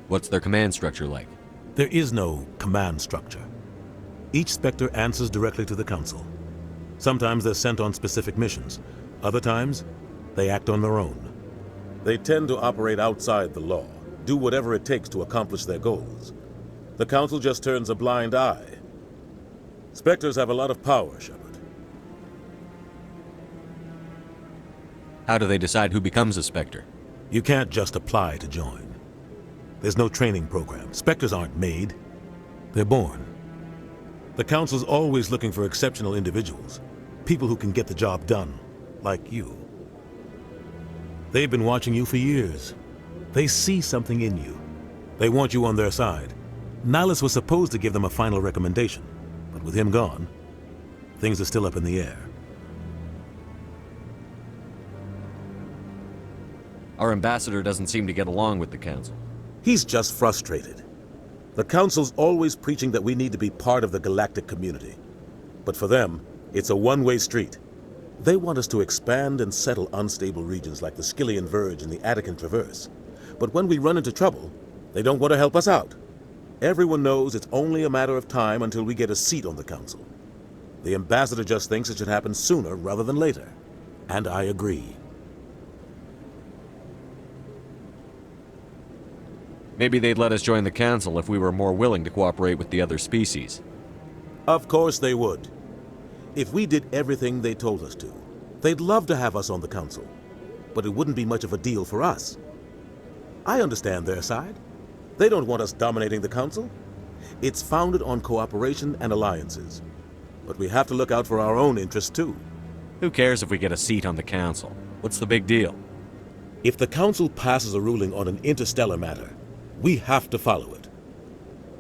What's their command structure like? There is no command structure. Each Spectre answers directly to the Council. Sometimes they're sent on specific missions. Other times, they act on their own. They tend to operate outside the law, do whatever it takes to accomplish their goals. The Council just turns a blind eye. Spectres have a lot of power, Shepard. How do they decide who becomes a Spectre? You can't just apply to join. There's no training program. Spectres aren't made. They're born. The Council's always looking for exceptional individuals. People who can get the job done, like you. They've been watching you for years. They see something in you. They want you on their side. Nihlus was supposed to give them a final recommendation, but with him gone, things are still up in the air. Our ambassador doesn't seem to get along with the Council. He's just frustrated. The Council's always preaching that we need to be part of the galactic community. But for them, it's a one-way street. They want us to expand and settle unstable regions like the Skyllian Verge and the Attican Traverse. But when we run into trouble, they don't want to help us out. Everyone knows it's only a matter of time until we get a seat on the Council. The ambassador just thinks it should happen sooner rather than later. And I agree. Maybe they'd let us join the Council if we were more willing to cooperate with the other species. Of course they would. If we did everything they told us to, they'd love to have us on the Council. But it wouldn't be much of a deal for us. I understand their side. They don't want us dominating the Council. It's founded on cooperation and alliances. But we have to look out for our own interests too. Who cares if we get a seat on the Council? What's the big deal? If the Council passes a ruling on an interstellar matter, we have to follow it.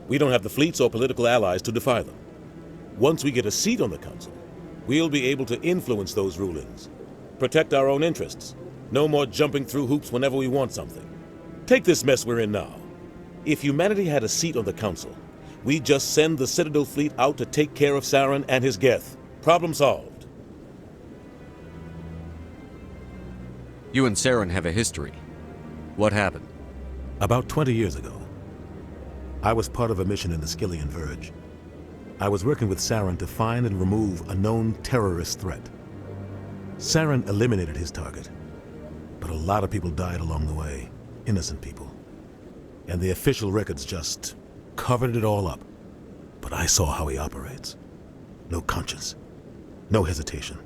We don't have the fleets or political allies to defy them. Once we get a seat on the Council, we'll be able to influence those rulings, protect our own interests. No more jumping through hoops whenever we want something. Take this mess we're in now. If humanity had a seat on the Council, we'd just send the Citadel fleet out to take care of Saren and his Geth. Problem solved. You and Saren have a history. What happened? About 20 years ago, I was part of a mission in the Skyllian Verge. I was working with Saren to find and remove a known terrorist threat. Saren eliminated his target, but a lot of people died along the way, innocent people. And the official records just covered it all up. But I saw how he operates. No conscience, no hesitation.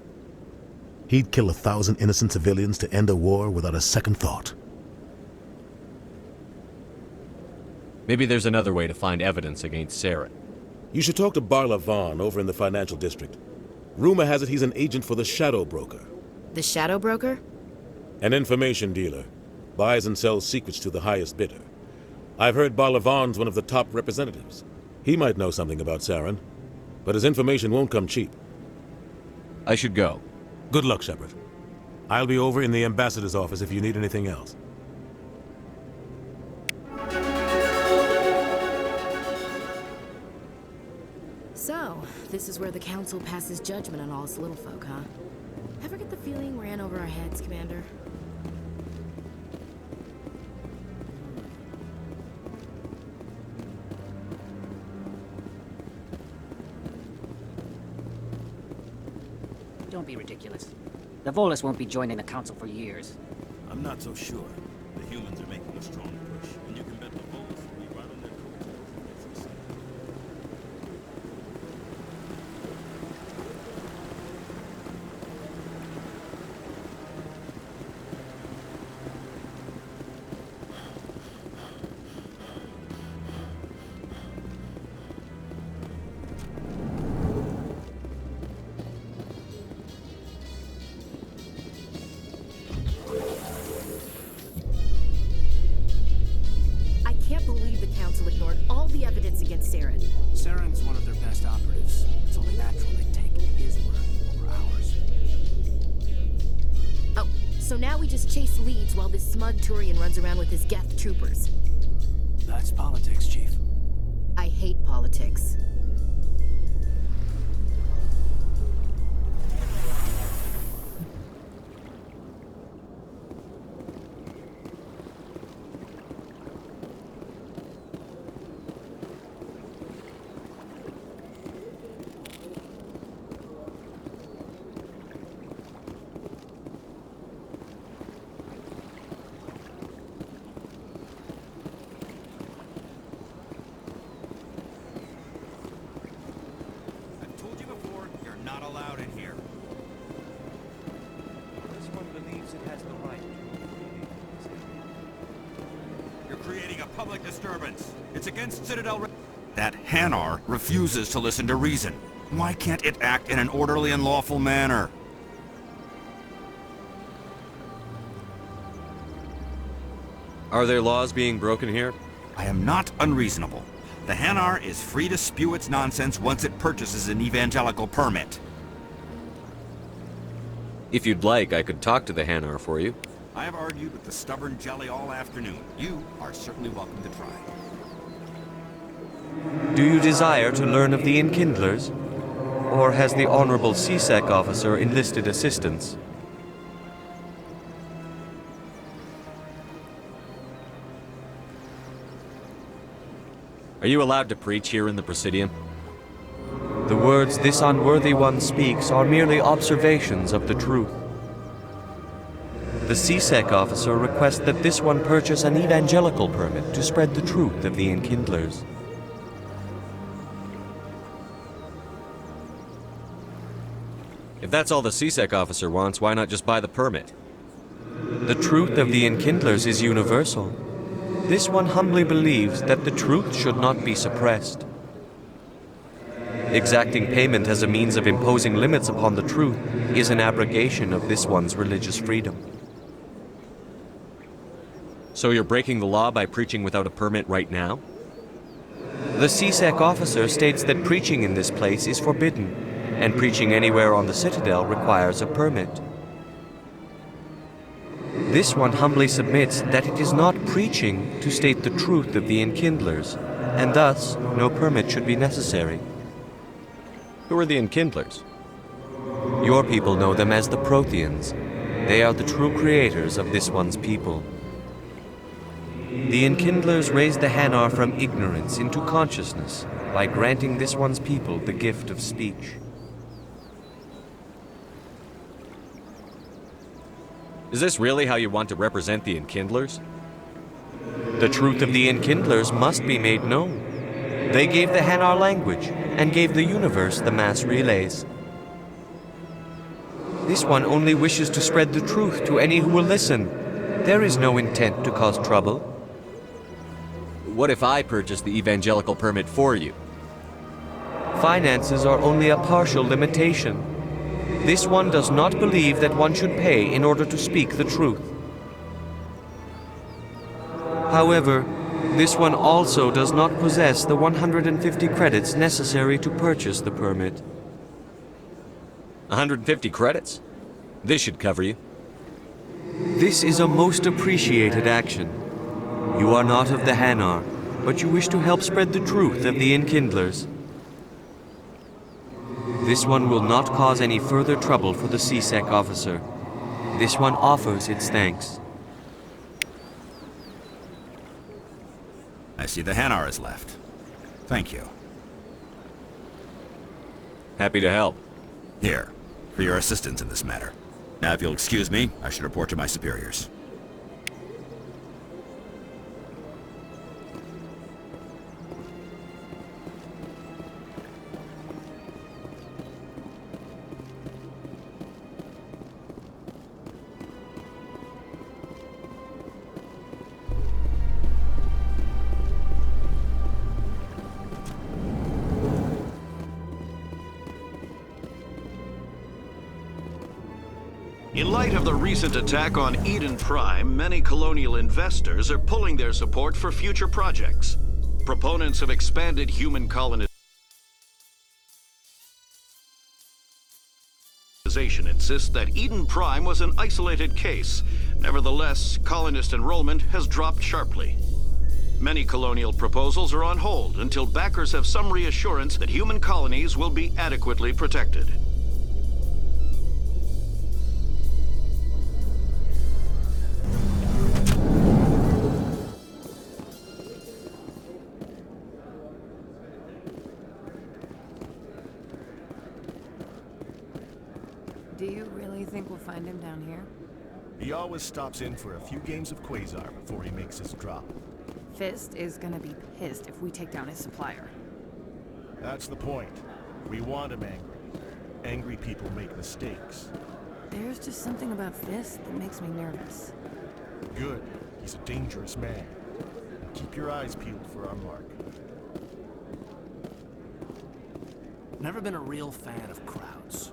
He'd kill 1,000 innocent civilians to end a war without a second thought. Maybe there's another way to find evidence against Saren. You should talk to Barla Vaughn over in the financial district. Rumor has it he's an agent for the Shadow Broker. The Shadow Broker? An information dealer. Buys and sells secrets to the highest bidder. I've heard Barla Vaughn's one of the top representatives. He might know something about Saren, but his information won't come cheap. I should go. Good luck, Shepard. I'll be over in the ambassador's office if you need anything else. So, this is where the Council passes judgment on all us little folk, huh? Ever get the feeling we're in over our heads, Commander? Don't be ridiculous. The Volus won't be joining the Council for years. I'm not so sure. The humans are making a strong push, and you can bet the Volus will be right on their coattails. Saren's one of their best operatives. It's only natural they'd take his word over ours. Oh, so now we just chase leads while this smug Turian runs around with his Geth troopers. That's politics, Chief. I hate politics. You're creating a public disturbance. It's against Citadel. That Hanar refuses to listen to reason. Why can't it act in an orderly and lawful manner? Are there laws being broken here? I am not unreasonable. The Hanar is free to spew its nonsense once it purchases an evangelical permit. If you'd like, I could talk to the Hanar for you. I have argued with the stubborn jelly all afternoon. You are certainly welcome to try. Do you desire to learn of the Enkindlers? Or has the Honorable CSEC officer enlisted assistance? Are you allowed to preach here in the Presidium? The words this unworthy one speaks are merely observations of the truth. The CSEC officer requests that this one purchase an evangelical permit to spread the truth of the Enkindlers. If that's all the CSEC officer wants, why not just buy the permit? The truth of the Enkindlers is universal. This one humbly believes that the truth should not be suppressed. Exacting payment as a means of imposing limits upon the truth is an abrogation of this one's religious freedom. So you're breaking the law by preaching without a permit right now? The CSEC officer states that preaching in this place is forbidden, and preaching anywhere on the Citadel requires a permit. This one humbly submits that it is not preaching to state the truth of the Enkindlers, and thus no permit should be necessary. Who are the Enkindlers? Your people know them as the Protheans. They are the true creators of this one's people. The Enkindlers raised the Hanar from ignorance into consciousness by granting this one's people the gift of speech. Is this really how you want to represent the Enkindlers? The truth of the Enkindlers must be made known. They gave the Hanar language and gave the universe the mass relays. This one only wishes to spread the truth to any who will listen. There is no intent to cause trouble. What if I purchase the evangelical permit for you? Finances are only a partial limitation. This one does not believe that one should pay in order to speak the truth. However, this one also does not possess the 150 credits necessary to purchase the permit. 150 credits? This should cover you. This is a most appreciated action. You are not of the Hanar, but you wish to help spread the truth of the Enkindlers. This one will not cause any further trouble for the CSEC officer. This one offers its thanks. I see the Hanar is left. Thank you. Happy to help. Here, for your assistance in this matter. Now, if you'll excuse me, I should report to my superiors. In light of the recent attack on Eden Prime, many colonial investors are pulling their support for future projects. Proponents of expanded human colonization insist that Eden Prime was an isolated case. Nevertheless, colonist enrollment has dropped sharply. Many colonial proposals are on hold until backers have some reassurance that human colonies will be adequately protected. Do you really think we'll find him down here? He always stops in for a few games of Quasar before he makes his drop. Fist is gonna be pissed if we take down his supplier. That's the point. We want him angry. Angry people make mistakes. There's just something about Fist that makes me nervous. Good. He's a dangerous man. Keep your eyes peeled for our mark. Never been a real fan of crowds.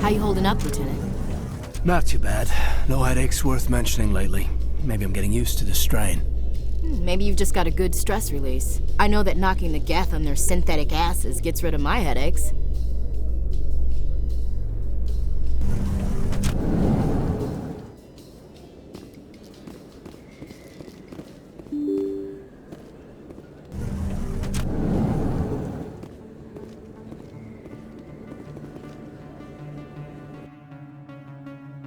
How you holding up, Lieutenant? Not too bad. No headaches worth mentioning lately. Maybe I'm getting used to the strain. Maybe you've just got a good stress release. I know that knocking the Geth on their synthetic asses gets rid of my headaches.